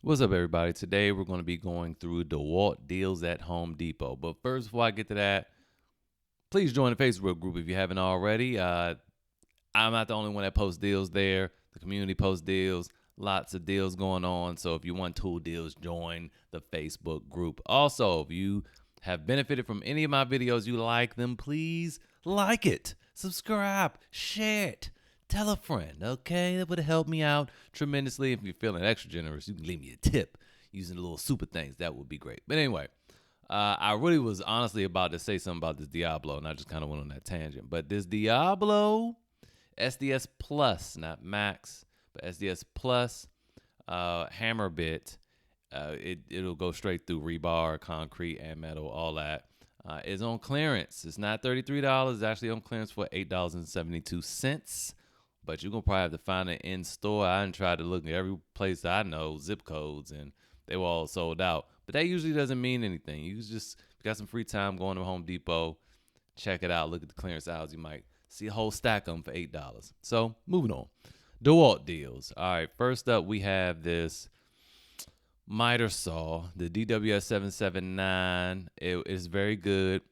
What's up, everybody? Today we're going to be going through DeWALT deals at Home Depot. But first, before I get to that, please join the Facebook group if you haven't already. I'm not the only one that posts deals there. The community posts deals, lots of deals going on. So if you want tool deals, join the Facebook group. Also, if you have benefited from any of my videos, you like them, please like it, subscribe, share it. Tell a friend, okay? That would help me out tremendously. If you're feeling extra generous, you can leave me a tip using the little super things. That would be great. But anyway, I really was honestly about to say something about this Diablo, and I just kind of went on that tangent. But this Diablo SDS Plus, not Max, but SDS Plus hammer bit, it'll go straight through rebar, concrete, and metal, all that. Is on clearance. It's not $33. It's actually on clearance for $8.72. But you're going to probably have to find it in store. I done tried to look at every place I know, zip codes, and they were all sold out. But that usually doesn't mean anything. You just, if you got some free time, going to Home Depot, check it out. Look at the clearance aisles. You might see a whole stack of them for $8. So moving on. DeWALT deals. All right, first up, we have this miter saw, the DWS 779. It is very good.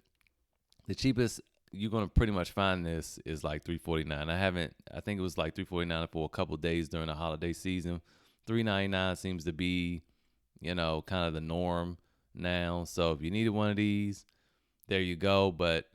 The cheapest you're gonna pretty much find this is like $349. I think it was like $349 for a couple days during the holiday season. $399 seems to be, kind of the norm now. So if you needed one of these, there you go. But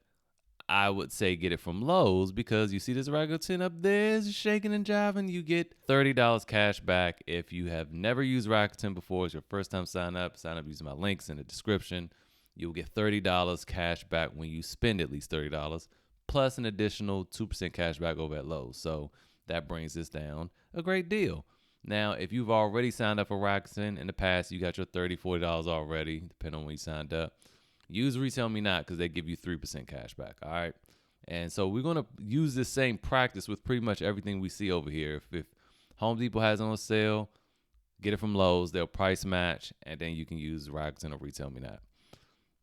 I would say get it from Lowe's, because you see this regular tin up there is shaking and jiving. You get $30 cash back if you have never used Rakuten before. It's your first time sign up using my links in the description. You'll get $30 cash back when you spend at least $30, plus an additional 2% cash back over at Lowe's. So that brings this down a great deal. Now, if you've already signed up for Rakuten in the past, you got your $30, $40 already, depending on when you signed up. Use Retail Me Not, because they give you 3% cash back, all right? And so we're going to use this same practice with pretty much everything we see over here. If Home Depot has it on sale, get it from Lowe's. They'll price match, and then you can use Rakuten or Retail Me Not.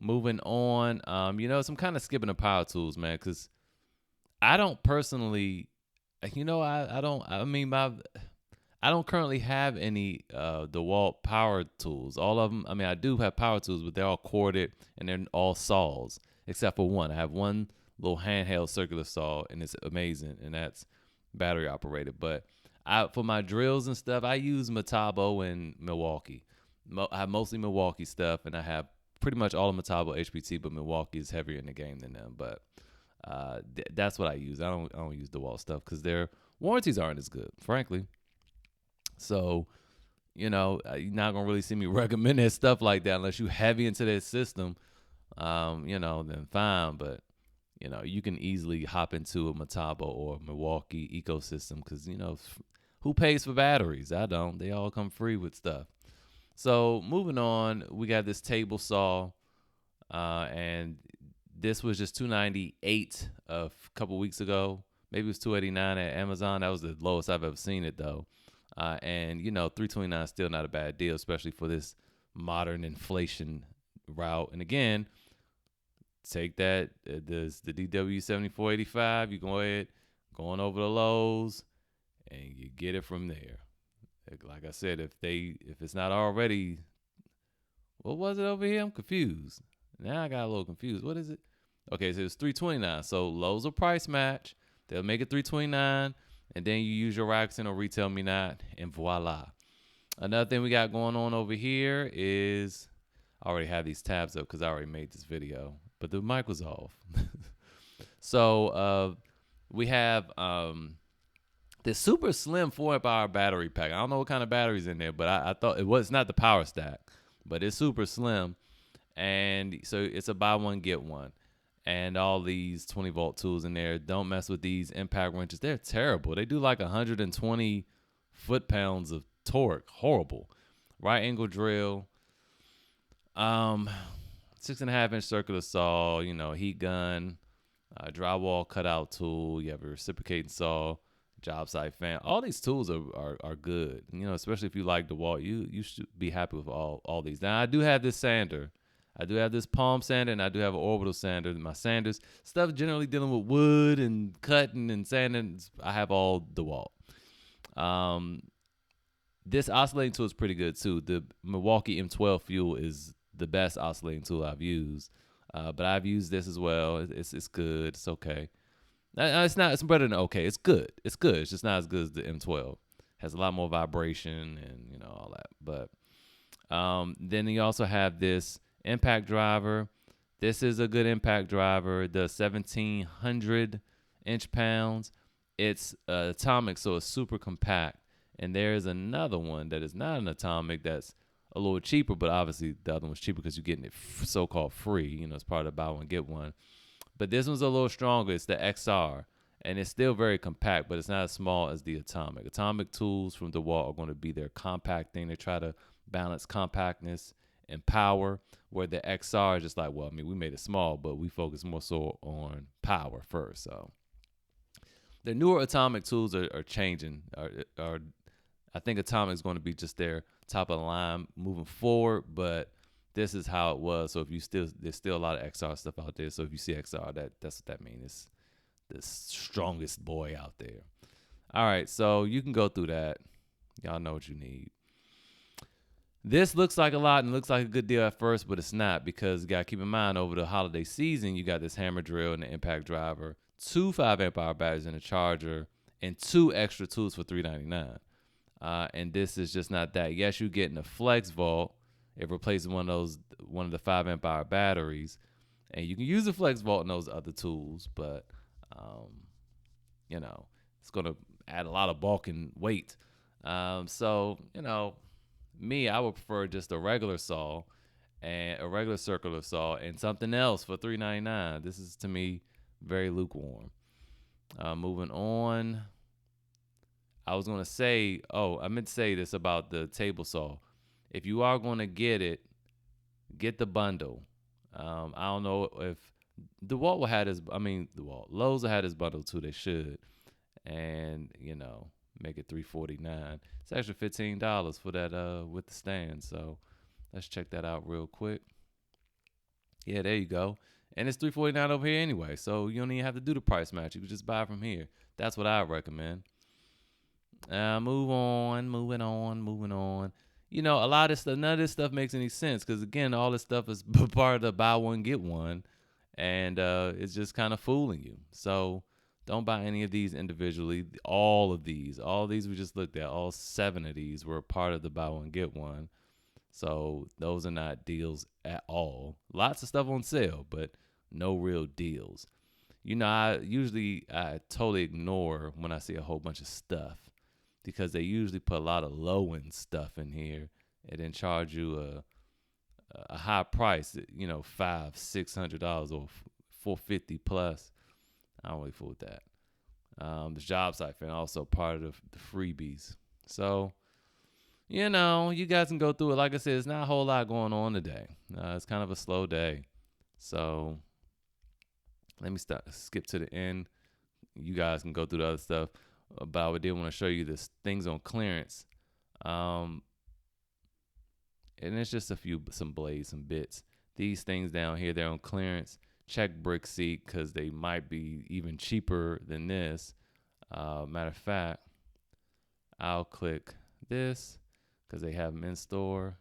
Moving on, so I'm kind of skipping the power tools, man, because I don't personally, I don't currently have any DeWALT power tools. All of them, I do have power tools, but they're all corded and they're all saws, except for one. I have one little handheld circular saw, and it's amazing, and that's battery operated. But for my drills and stuff, I use Metabo and Milwaukee. I have mostly Milwaukee stuff, and I have pretty much all of Metabo HPT, but Milwaukee is heavier in the game than them. But that's what I use. I don't use DeWALT stuff because their warranties aren't as good, frankly. So, you're not gonna really see me recommend that stuff like that unless you're heavy into that system. Then fine. But you can easily hop into a Metabo or Milwaukee ecosystem, because who pays for batteries? I don't. They all come free with stuff. So moving on, we got this table saw, and this was just $298 a couple weeks ago. Maybe it was $289 at Amazon. That was the lowest I've ever seen it, though. And $329 is still not a bad deal, especially for this modern inflation route. And again, take that the DW 7485. You go ahead, going over the Lowe's, and you get it from there. Like I said, if it's not already, what was it over here? I'm confused. Now I got a little confused. What is it? Okay, so it's $329. So Lowe's will price match. They'll make it $329, and then you use your Rakuten or Retail Me Not, and voila. Another thing we got going on over here is, I already have these tabs up because I already made this video, but the mic was off. So we have this super slim 4-amp-hour battery pack. I don't know what kind of battery's in there, but I thought it's not the power stack, but it's super slim. And so it's a buy one, get one. And all these 20-volt tools in there. Don't mess with these impact wrenches. They're terrible. They do like 120 foot-pounds of torque. Horrible. Right angle drill. 6.5-inch circular saw, heat gun, drywall cutout tool. You have a reciprocating saw, job site fan. All these tools are good. Especially if you like DeWALT, you should be happy with all these. Now, I do have this sander. I do have this palm sander, and I do have an orbital sander. My sanders, stuff generally dealing with wood and cutting and sanding, I have all DeWALT. This oscillating tool is pretty good too. The Milwaukee M12 fuel is the best oscillating tool I've used. But I've used this as well. It's good. It's okay. It's not. It's better than okay. It's good. It's good. It's just not as good as the M12. Has a lot more vibration and all that. But then you also have this impact driver. This is a good impact driver. The 1700 inch pounds. It's atomic, so it's super compact. And there's another one that is not an atomic that's a little cheaper, but obviously the other one's cheaper because you're getting it so-called free. It's part of the buy one, get one. But this one's a little stronger. It's the XR. And it's still very compact, but it's not as small as the atomic. Atomic tools from DeWALT are going to be their compact thing. They try to balance compactness and power, where the XR is just like, well, I mean, we made it small, but we focus more so on power first. So the newer atomic tools are changing. I think atomic is going to be just their top of the line moving forward, but this is how it was. So if there's still a lot of XR stuff out there. So if you see XR, that's what that means. It's the strongest boy out there. All right, so you can go through that. Y'all know what you need. This looks like a lot and looks like a good deal at first, but it's not, because you got to keep in mind over the holiday season, you got this hammer drill and the impact driver, 2 5-amp-hour batteries and a charger, and 2 extra tools for $399. And this is just not that. Yes, you're getting a flex vault. It replaces one of the 5-amp-hour batteries, and you can use the flex vault and those other tools, but it's going to add a lot of bulk and weight. So me, I would prefer just a regular saw and a regular circular saw and something else for $399. This is, to me, very lukewarm. Moving on. I was going to say, I meant to say this about the table saw. If you are going to get it, get the bundle. I don't know if DeWALT will have his, Lowe's will have his bundle too. They should. And, make it $349. It's actually $15 for that with the stand. So let's check that out real quick. Yeah, there you go. And it's $349 over here anyway. So you don't even have to do the price match. You can just buy from here. That's what I recommend. Moving on. A lot of this stuff, none of this stuff makes any sense, because again, all this stuff is part of the buy one, get one. And it's just kind of fooling you. So don't buy any of these individually. All of these we just looked at, all 7 of these were part of the buy one, get one. So those are not deals at all. Lots of stuff on sale, but no real deals. I totally ignore when I see a whole bunch of stuff, because they usually put a lot of low-end stuff in here and then charge you a high price, $500-$600 or $450 plus. I don't really fool with that. The job site fan also part of the freebies. So, you guys can go through it. Like I said, it's not a whole lot going on today. It's kind of a slow day. So let me skip to the end. You guys can go through the other stuff. But I did want to show you this things on clearance. And it's just some blades, some bits. These things down here, they're on clearance. Check Brick Seat, because they might be even cheaper than this. Matter of fact, I'll click this because they have them in store.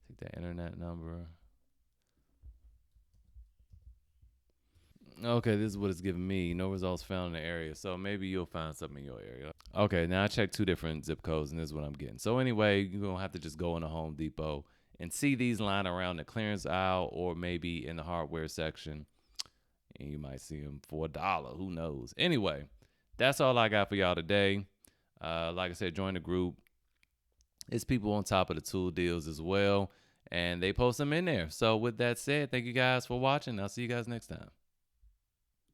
Take that internet number. Okay, this is what it's giving me. No results found in the area. So maybe you'll find something in your area. Okay, now I checked 2 different zip codes, and this is what I'm getting. So anyway, you're going to have to just go in a Home Depot and see these lying around the clearance aisle, or maybe in the hardware section. And you might see them for $1. Who knows? Anyway, that's all I got for y'all today. Like I said, join the group. It's people on top of the tool deals as well, and they post them in there. So with that said, thank you guys for watching. I'll see you guys next time.